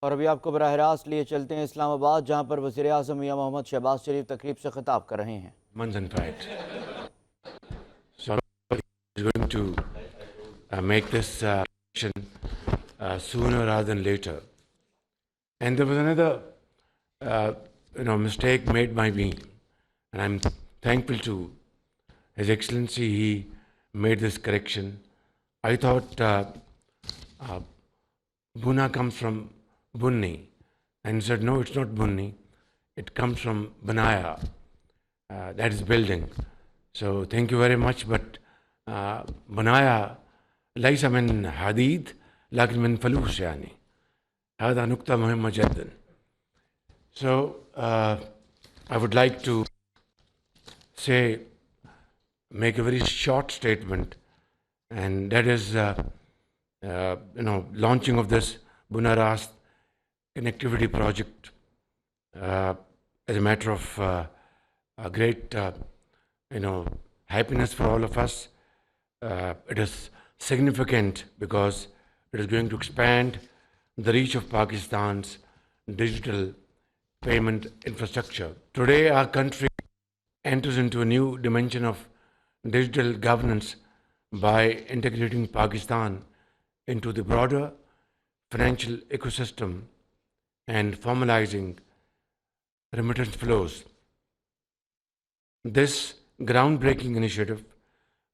और अभी आपको बराह रास्त लिए चलते हैं इस्लामाबाद, जहां पर वज़ीर आज़म मियां मोहम्मद शहबाज शरीफ तकरीब से खिताब कर रहे हैं। Months in fact. So I'm going to make this action sooner rather than later. And there was another, mistake made by me, and I'm thankful to His Excellency. He made this correction. I thought Buna comes from Bunni, and he said, no, it's not Bunni. It comes from Banaya. That is building. So thank you very much. But बनाया ليس من حديد لكن من فلوس يعني. هذا نقطة مهمة جدا. So I would like to make a very short statement, and that is, launching of this Buna Rast connectivity project as a matter of a great, happiness for all of us. It is significant because it is going to expand the reach of Pakistan's digital payment infrastructure. Today, our country enters into a new dimension of digital governance by integrating Pakistan into the broader financial ecosystem and formalizing remittance flows. This groundbreaking initiative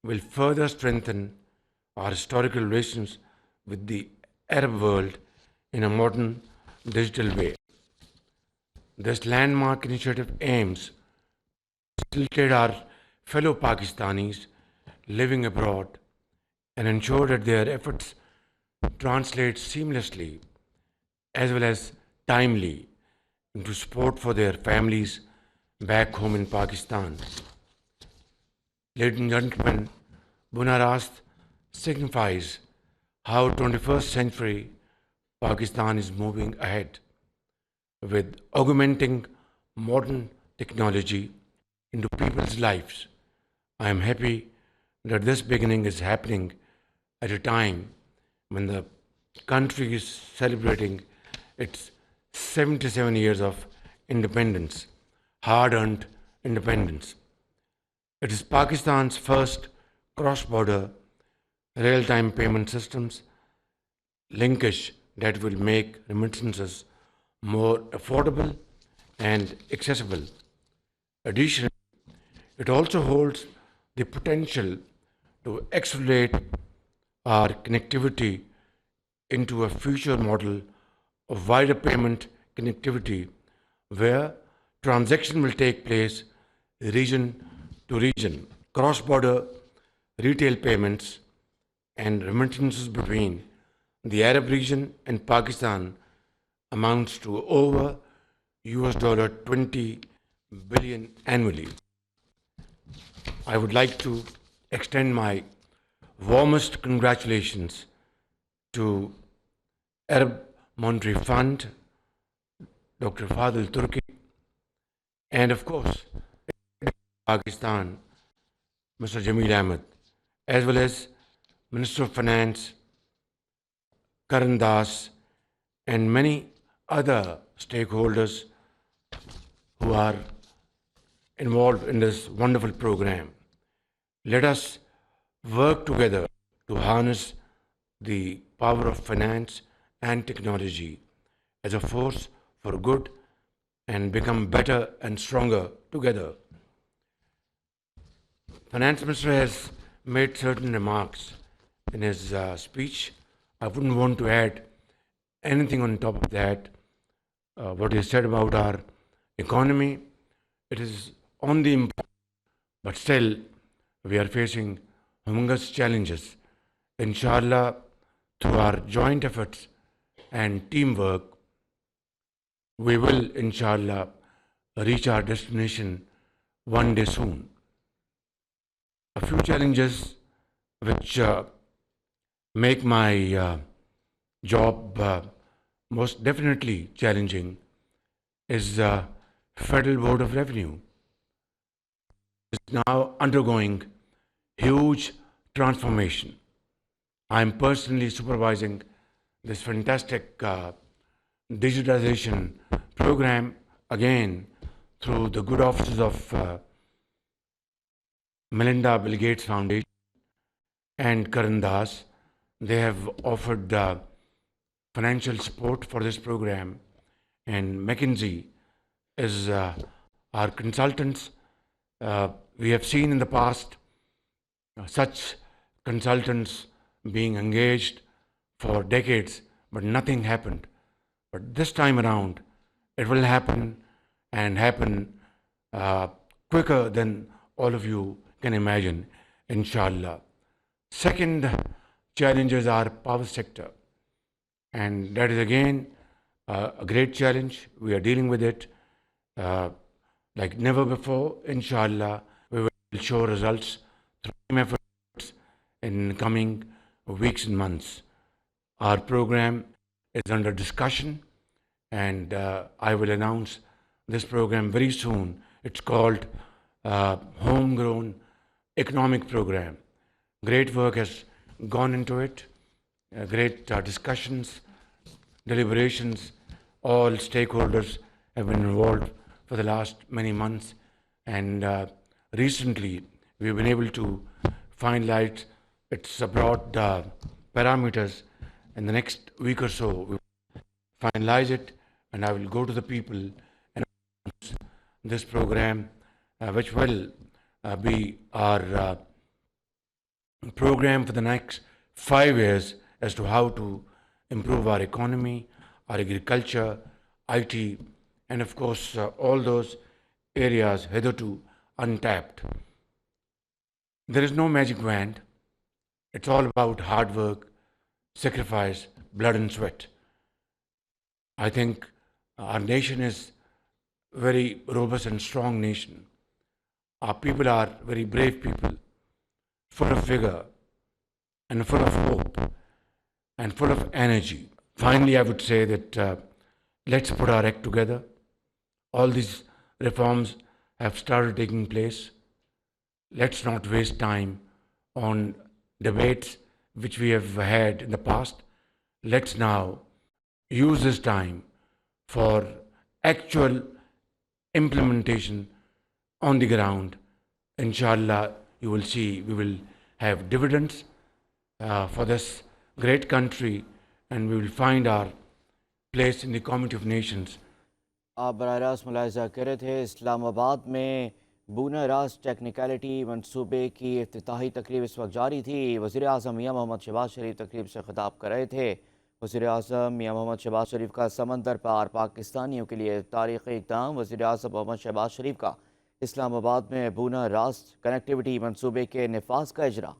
will further strengthen our historical relations with the Arab world in a modern digital way. This landmark initiative aims to facilitate our fellow Pakistanis living abroad and ensure that their efforts translate seamlessly as well as timely into support for their families back home in Pakistan. Ladies and gentlemen, Buna Rast signifies how 21st century Pakistan is moving ahead with augmenting modern technology into people's lives. I am happy that this beginning is happening at a time when the country is celebrating its 77 years of independence, hard-earned independence. It is Pakistan's first cross-border real-time payment systems linkage that will make remittances more affordable and accessible. Additionally, it also holds the potential to accelerate our connectivity into a future model of wider payment connectivity where transaction will take place region to region. Cross-border retail payments and remittances between the Arab region and Pakistan amounts to over $20 billion annually. I would like to extend my warmest congratulations to Arab Monetary Fund, Dr. Fadil Turki, and of course, Pakistan, Mr. Jameel Ahmed, as well as Minister of Finance, Karan Das, and many other stakeholders who are involved in this wonderful program. Let us work together to harness the power of finance and technology as a force for good and become better and stronger together. Finance Minister has made certain remarks in his speech. I wouldn't want to add anything on top of that. What he said about our economy, it is on the import, but still we are facing humongous challenges. Inshallah, through our joint efforts and teamwork, we will, inshallah, reach our destination one day soon. A few challenges which make my job most definitely challenging is Federal Board of Revenue. It's now undergoing huge transformation. I am personally supervising this fantastic digitization program again through the good offices of Melinda Bill Gates Foundation and Karan Das. They have offered financial support for this program, and McKinsey is our consultants. We have seen in the past such consultants being engaged for decades, but nothing happened. But this time around, it will happen and happen quicker than all of you can imagine, inshallah. Second challenges are power sector, and that is again a great challenge. We are dealing with it like never before. Inshallah, we will show results through team efforts in coming weeks and months. Our program is under discussion, and I will announce this program very soon. It's called Homegrown Economic Program. Great work has gone into it, great discussions, deliberations. All stakeholders have been involved for the last many months, and recently we've been able to finalize its broad parameters. In the next week or so, we will finalize it, and I will go to the people and announce this program, which will be our program for the next 5 years as to how to improve our economy, our agriculture, IT, and of course all those areas hitherto untapped. There is no magic wand. It's all about hard work, sacrifice, blood and sweat. I think our nation is a very robust and strong nation. Our people are very brave people, full of vigor and full of hope and full of energy. Finally, I would say that let's put our act together. All these reforms have started taking place. Let's not waste time on debates which we have had in the past. Let's now use this time for actual implementation on the ground. Inshallah, you will see we will have dividends for this great country, and we will find our place in the community of nations. आप बराह रास्त मुलाहिज़ा कर रहे थे। इस्लामाबाद में buna रास्त technicality मनसूबे की इफ्तिताही तकरीब इस वक्त जारी थी। वज़ीर आज़म मियाँ मोहम्मद शहबाज शरीफ तकरीब से ख़िताब कर रहे थे। वज़ीर आज़म मियाँ मोहम्मद शहबाज शरीफ का समंदर पार पाकिस्तानियों के लिए तारीख़ी इक़दाम। वज़ीर आज़म मोहम्मद शहबाज शरीफ का इस्लामाबाद में बूना रास्त कनेक्टिविटी मनसूबे के नफाज का इजरा।